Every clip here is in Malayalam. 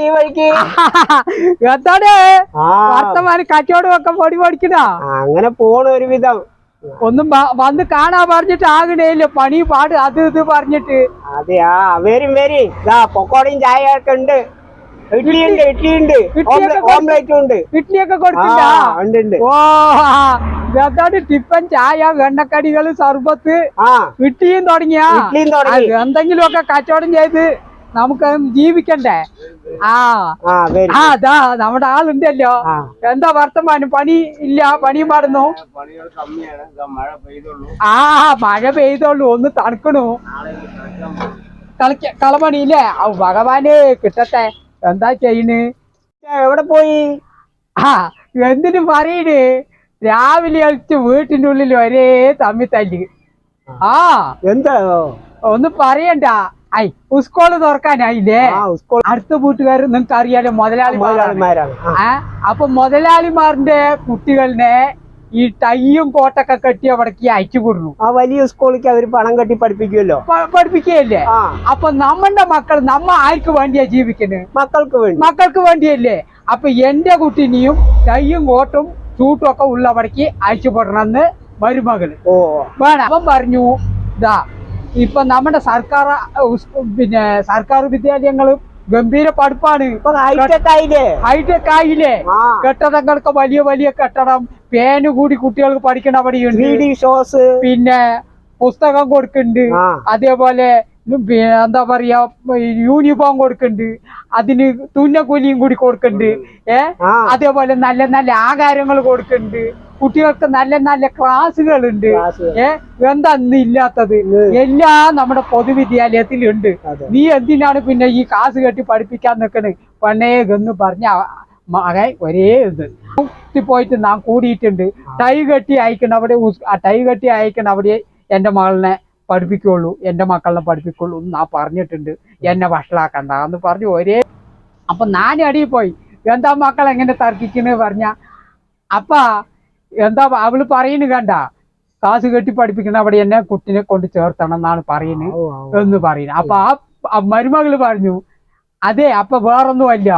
ഈ വഴിക്ക് എന്താണ് വർത്തമാനം കച്ചവടമൊക്കെ പൊടി പൊടിക്കണ അങ്ങനെ പോണ ഒരുവിധം ഒന്നും വന്ന് കാണാൻ പറഞ്ഞിട്ട് ആകണേയില്ല പണി പാട് അത് ഇത് പറഞ്ഞിട്ട് അതെയാ വരും പൊക്കോടയും ചായ ഒക്കെ ഉണ്ട് ഇഡ്ഡലിയുണ്ട് ഓംലേറ്റും ഉണ്ട് ഇഡ്ഡലിയൊക്കെ കൊടുക്കില്ല ഓ എന്താണ് ടിഫൻ ചായ വെണ്ണക്കടികള് സർബത്ത് ഇഡ്ഡലിയും തുടങ്ങിയാ എന്തെങ്കിലുമൊക്കെ കച്ചവടം ചെയ്ത് നമുക്ക് ജീവിക്കണ്ടേ അതാ നമ്മുടെ ആളുണ്ടല്ലോ എന്താ വർത്തമാനം പണി ഇല്ല പണിയും പാടുന്നു മഴ പെയ്തോളൂ ഒന്ന് തണുക്കണു കളമണിയില്ലേ ഭഗവാന് കിട്ടട്ടെ എന്താ ചെയ്യണ് എവിടെ പോയി എന്തിനു പറയണ് രാവിലെ കളിച്ച് വീട്ടിന്റെ ഉള്ളിൽ ഒരേ തമ്മി തല്ലി എന്താ ഒന്ന് പറയണ്ട സ്കൂള് തുറക്കാനായില്ലേ അടുത്ത വീട്ടുകാർ നിങ്ങക്ക് അറിയാലോ മുതലാളിമാരാണ് അപ്പൊ മുതലാളിമാരുടെ കുട്ടികളിനെ ഈ ടൈയും കോട്ടൊക്കെ കെട്ടി അവിടേക്ക് അയച്ചു കൊടുന്നു ആ വലിയ സ്കൂളിലേക്ക് അവര് പണം കെട്ടി പഠിപ്പിക്കുകയല്ലേ അപ്പൊ നമ്മളുടെ മക്കൾ ആർക്ക് വേണ്ടിയാ ജീവിക്കുന്നത് മക്കൾക്ക് വേണ്ടിയല്ലേ അപ്പൊ എന്റെ കുട്ടിനെയും ടൈയും കോട്ടും ചൂട്ടും ഒക്കെ ഉള്ളവിടേക്ക് അയച്ചു പോടണമെന്ന് മരുമകള് വേണം അവൻ പറഞ്ഞു ഇതാ ഇപ്പൊ നമ്മുടെ സർക്കാർ വിദ്യാലയങ്ങളും ഗംഭീര പഠിപ്പാണ് ഹൈടെക് ആയില്ലേ കെട്ടിടങ്ങൾക്ക് വലിയ വലിയ കെട്ടിടം പേന് കൂടി കുട്ടികൾക്ക് പഠിക്കണ അവിടെയുണ്ട് പിന്നെ പുസ്തകം കൊടുക്കുന്നുണ്ട് അതേപോലെ എന്താ പറയാ യൂണിഫോം കൊടുക്കുന്നുണ്ട് അതിന് തുന്നക്കൂലിയും കൂടി കൊടുക്കുന്നുണ്ട് അതേപോലെ നല്ല നല്ല ആഹാരങ്ങൾ കൊടുക്കുന്നുണ്ട് കുട്ടികൾക്ക് നല്ല നല്ല ക്ലാസ്സുകളുണ്ട് എന്താ ഇന്ന് ഇല്ലാത്തത് എല്ലാം നമ്മുടെ പൊതുവിദ്യാലയത്തിലുണ്ട് നീ എന്തിനാണ് പിന്നെ ഈ കാസ് കെട്ടി പഠിപ്പിക്കാൻ നിൽക്കണ് പണേന്ന് പറഞ്ഞ മകൻ ഒരേ ഇത് പോയിട്ട് നാം കൂടിയിട്ടുണ്ട് ടൈ കെട്ടി അയക്കണ അവിടെ എന്റെ മകളിനെ പഠിപ്പിക്കുള്ളൂ എന്റെ മക്കളെ പഠിപ്പിക്കുള്ളൂ എന്ന് ഞാൻ പറഞ്ഞിട്ടുണ്ട് എന്നെ വഷളാക്കണ്ട എന്ന് പറഞ്ഞു ഒരേ അപ്പൊ ഞാൻ അടിയിൽ പോയി എന്താ മക്കൾ എങ്ങനെ തർക്കിക്കണ് പറഞ്ഞ അപ്പ എന്താ അവള് പറയുന്നു കണ്ട കാസ് കെട്ടി പഠിപ്പിക്കണ അവിടെ എന്നെ കുട്ടിനെ കൊണ്ട് ചേർത്തണം എന്നാണ് പറയുന്നത് എന്ന് പറയുന്നത് അപ്പൊ ആ മരുമകള് പറഞ്ഞു അതെ അപ്പൊ വേറൊന്നുമല്ല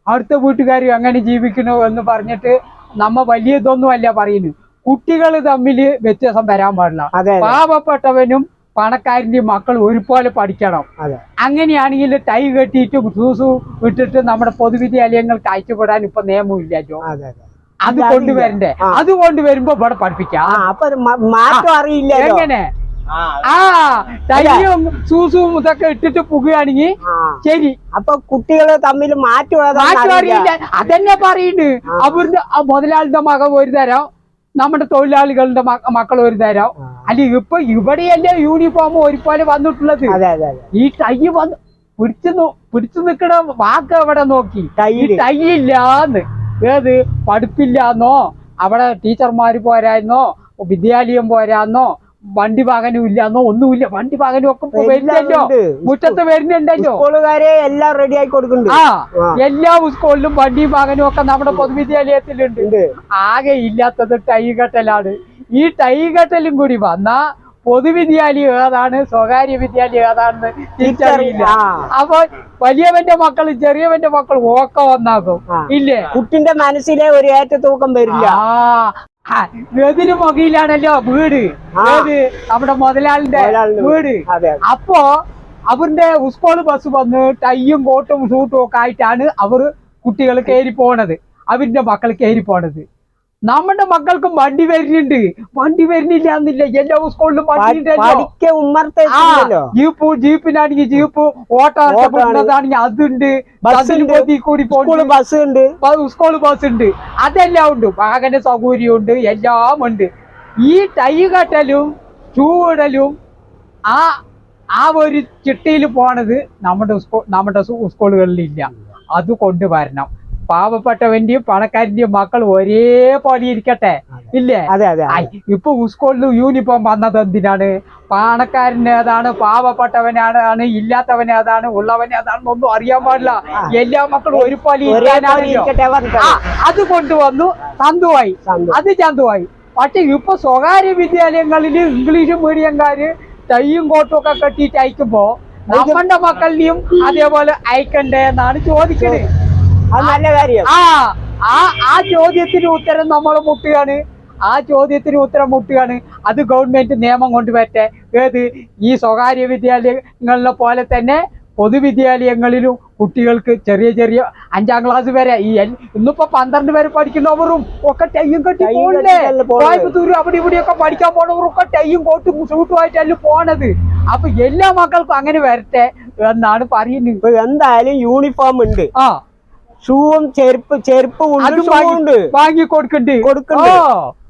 അടുത്ത വീട്ടുകാരും എങ്ങനെ ജീവിക്കണോ എന്ന് പറഞ്ഞിട്ട് നമ്മ വലിയ ഇതൊന്നും അല്ല പറയുന്നു കുട്ടികൾ തമ്മിൽ വ്യത്യാസം വരാൻ പാടില്ല പാവപ്പെട്ടവനും പണക്കാരന്റെ മക്കൾ ഒരുപോലെ പഠിക്കണം അങ്ങനെയാണെങ്കിൽ ടൈ കെട്ടിയിട്ടും ഷൂസ് ഇട്ടിട്ട് നമ്മുടെ പൊതുവിദ്യാലയങ്ങൾക്ക് അയച്ചുപെടാൻ ഇപ്പൊ നിയമമില്ലല്ലോ അത് കൊണ്ടുവരണ്ടേ അത് കൊണ്ടുവരുമ്പോ ഇവിടെ പഠിപ്പിക്കാം എങ്ങനെ ടൈയും ഷൂസും ഇതൊക്കെ ഇട്ടിട്ട് പോകുകയാണെങ്കിൽ ശരി അപ്പൊ കുട്ടികള് തമ്മിൽ മാറ്റം അറിയില്ല അതെന്നെ പറയുന്നു അവരുടെ മുതലാളിയുടെ മകൻ ഒരു തരം നമ്മുടെ തൊഴിലാളികളുടെ മക്കൾ ഒരു തരം അല്ല ഇപ്പൊ ഇവിടെയല്ലേ യൂണിഫോം ഒരുപോലെ വന്നിട്ടുള്ളത് ഈ ടൈ വന്ന് പിടിച്ചു നിക്കണ വാക്ക് അവിടെ നോക്കി ടൈ ഇല്ലാന്ന് ഏത് പഠിപ്പില്ലാന്നോ അവിടെ ടീച്ചർമാര് പോരാന്നോ വിദ്യാലയം പോരാന്നോ വണ്ടി വാഹനം ഇല്ലാന്നോ ഒന്നുമില്ല വണ്ടി വാഹനം ഒക്കെ വരുന്നല്ലോ മുറ്റത്ത് വരുന്നുണ്ടല്ലോ എല്ലാം റെഡി ആയി കൊടുക്കുന്നുണ്ട് എല്ലാ സ്കൂളിലും വണ്ടിയും വാഹനവും ഒക്കെ നമ്മുടെ പൊതുവിദ്യാലയത്തിലുണ്ട് ആകെ ഇല്ലാത്തത് ടൈ കെട്ടലാണ് ഈ ടൈ കെട്ടലും കൂടി വന്നാ പൊതുവിദ്യാലയം ഏതാണ് സ്വകാര്യ വിദ്യാലയം ഏതാണെന്ന് തിരിച്ചറിയില്ല അപ്പൊ വലിയവന്റെ മക്കളും ചെറിയവന്റെ മക്കളും ഒക്കെ ഒന്നാകും ഇല്ലേ കുട്ടിന്റെ മനസ്സിലെ ഒരു ഏറ്റത്തൂക്കം വരില്ല എതിര് മുഖയിലാണല്ലോ വീട് ഏത് നമ്മുടെ മുതലാളിന്റെ വീട് അപ്പോ അവരുടെ സ്കൂൾ ബസ് വന്ന് ടൈയും കോട്ടും ഷൂട്ടും ഒക്കെ ആയിട്ടാണ് അവർ കുട്ടികൾ കയറി പോണത് അവരുടെ മക്കൾ കയറി പോണത് നമ്മുടെ മക്കൾക്കും വണ്ടി വരുന്നില്ല എന്നില്ല എല്ലാ സ്കൂളിലും ജീപ്പിനാണെങ്കിൽ ജീപ്പ് ഓട്ടോ ആണെങ്കിൽ അതുണ്ട് സ്കൂൾ ബസ് ഉണ്ട് അതെല്ലാം ഉണ്ട് വാഹന സൗകര്യം ഉണ്ട് എല്ലാം ഉണ്ട് ഈ ടൈ കെട്ടലും ചൂടലും ആ ഒരു ചിട്ടയിൽ പോണത് നമ്മുടെ സ്കൂളുകളിലില്ല അത് കൊണ്ടുവരണം പാവപ്പെട്ടവന്റെയും പണക്കാരന്റെയും മക്കൾ ഒരേപോലെ ഇരിക്കട്ടെ ഇല്ലേ ഇപ്പൊ സ്കൂളിൽ യൂണിഫോം വന്നത് എന്തിനാണ് പണക്കാരൻ ഏതാണ് പാവപ്പെട്ടവനാണ് ഇല്ലാത്തവൻ ഏതാണ് ഉള്ളവൻ ഏതാണെന്നൊന്നും അറിയാൻ പാടില്ല എല്ലാ മക്കളും ഒരുപോലെ ഇരിക്കാനാണല്ലോ അത് കൊണ്ടുവന്നു ചന്തുവായി അത് ചന്തുവായി പക്ഷെ ഇപ്പൊ സ്വകാര്യ വിദ്യാലയങ്ങളിൽ ഇംഗ്ലീഷ് മീഡിയംകാര് ടൈയും കോട്ടും ഒക്കെ കെട്ടിയിട്ട് അയക്കുമ്പോ നമ്മുടെ മക്കളിനെയും അതേപോലെ അയക്കണ്ടേ എന്നാണ് ചോദിക്കുന്നത്. അത് നല്ല കാര്യം. ആ ചോദ്യത്തിന് ഉത്തരം നമ്മൾ മുട്ടുകയാണ്. ആ ചോദ്യത്തിന് ഉത്തരം മുട്ടുകയാണ്. അത് ഗവൺമെന്റ് നിയമം കൊണ്ടുവരട്ടെ. ഏത് ഈ സ്വകാര്യ വിദ്യാലയങ്ങളിലെ പോലെ തന്നെ പൊതുവിദ്യാലയങ്ങളിലും കുട്ടികൾക്ക് ചെറിയ ചെറിയ 5ാം ക്ലാസ് വരെ ഇന്നിപ്പോ 12 വരെ പഠിക്കുന്നവരും ഒക്കെ ടൈയും കെട്ടി പോകണ്ടേ. കോയമ്പത്തൂര് അവിടെ ഇവിടെയൊക്കെ പഠിക്കാൻ പോണവരും ഒക്കെ ടൈയും കോട്ടും സൂട്ടുമായിട്ടല്ല പോണത്. അപ്പൊ എല്ലാ മക്കൾക്കും അങ്ങനെ വരട്ടെ എന്നാണ് പറയുന്നത്. എന്തായാലും യൂണിഫോം ഉണ്ട്, ഷൂവും ചെരുപ്പ് വാങ്ങി കൊടുക്കണ്ട്.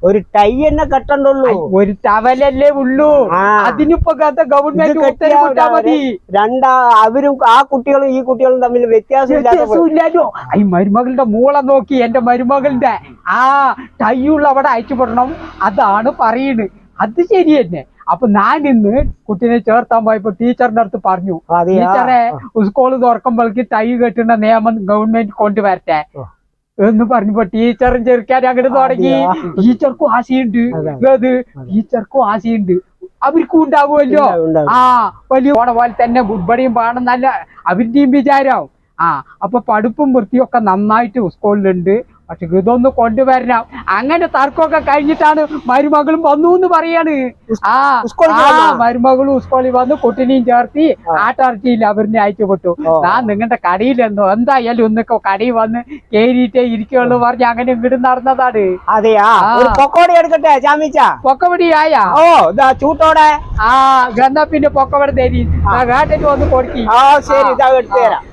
ഒരു ടൈ തന്നെ കെട്ടണ്ടുള്ളൂ, ഒരു ടവലല്ലേ ഉള്ളൂ. അതിനിപ്പോ ഗവൺമെന്റ് മതി. അവരും ആ കുട്ടികളും ഈ കുട്ടികളും തമ്മിൽ വ്യത്യാസമില്ലല്ലോ. ഈ മരുമകളുടെ മൂളെ നോക്കി എന്റെ മരുമകളുടെ ടൈയുള്ള അവിടെ അയച്ചുപെടണം, അതാണ് പറയുന്നത്. അത് ശരി തന്നെ. അപ്പൊ ഞാൻ ഇന്ന് കുട്ടീനെ ചേർത്താൻ പോയപ്പോ ടീച്ചറിന്റെ അടുത്ത് പറഞ്ഞു, ടീച്ചറെ സ്കൂള് തുറക്കുമ്പോഴേക്ക് ടൈ കെട്ടുന്ന നിയമം ഗവൺമെന്റ് കൊണ്ടുവരട്ടെ എന്ന് പറഞ്ഞപ്പോ ടീച്ചറും ചെറുക്കാൻ അങ്ങോട്ട് തുടങ്ങി. ടീച്ചർക്കും ആശയുണ്ട്, ടീച്ചർക്കും ആശയുണ്ട്, അവർക്കും ഉണ്ടാവുമല്ലോ. വലിയ ഓണ പോലെ തന്നെ ഗുഡ്ബടിയും പാടുന്നല്ല അവരുടെയും വിചാരം. അപ്പൊ പഠിപ്പും വൃത്തിയൊക്കെ നന്നായിട്ട് സ്കൂളിലുണ്ട്. പക്ഷെ ഇതൊന്ന് കൊണ്ടുവരണം. അങ്ങനെ തർക്കമൊക്കെ കഴിഞ്ഞിട്ടാണ് മരുമകളും വന്നു എന്ന് പറയാണ്. മരുമകളും സ്കൂളിൽ വന്ന് കുട്ടിനെയും ചേർത്തി ആട്ടിറച്ചിയില്ല അവരിനെ അയച്ചുപെട്ടു. ഞാൻ നിങ്ങളുടെ കടയിലെന്നോ എന്തായാലും ഒന്നൊക്കെ കടയിൽ വന്ന് കേറിയിട്ടേ ഇരിക്കുള്ളൂ പറഞ്ഞ് അങ്ങനെ ഇങ്ങോട്ട് നടന്നതാണ്. പൊക്കോടി എടുക്കട്ടെ ചാമിച്ച? പൊക്കവടി ആയാ? ചൂട്ടോടെ എന്നാ പിന്നെ പൊക്കവടി തരി. വേട്ടന് വന്ന് കൊടുക്കി. ശരി, എടുത്തു തരാം.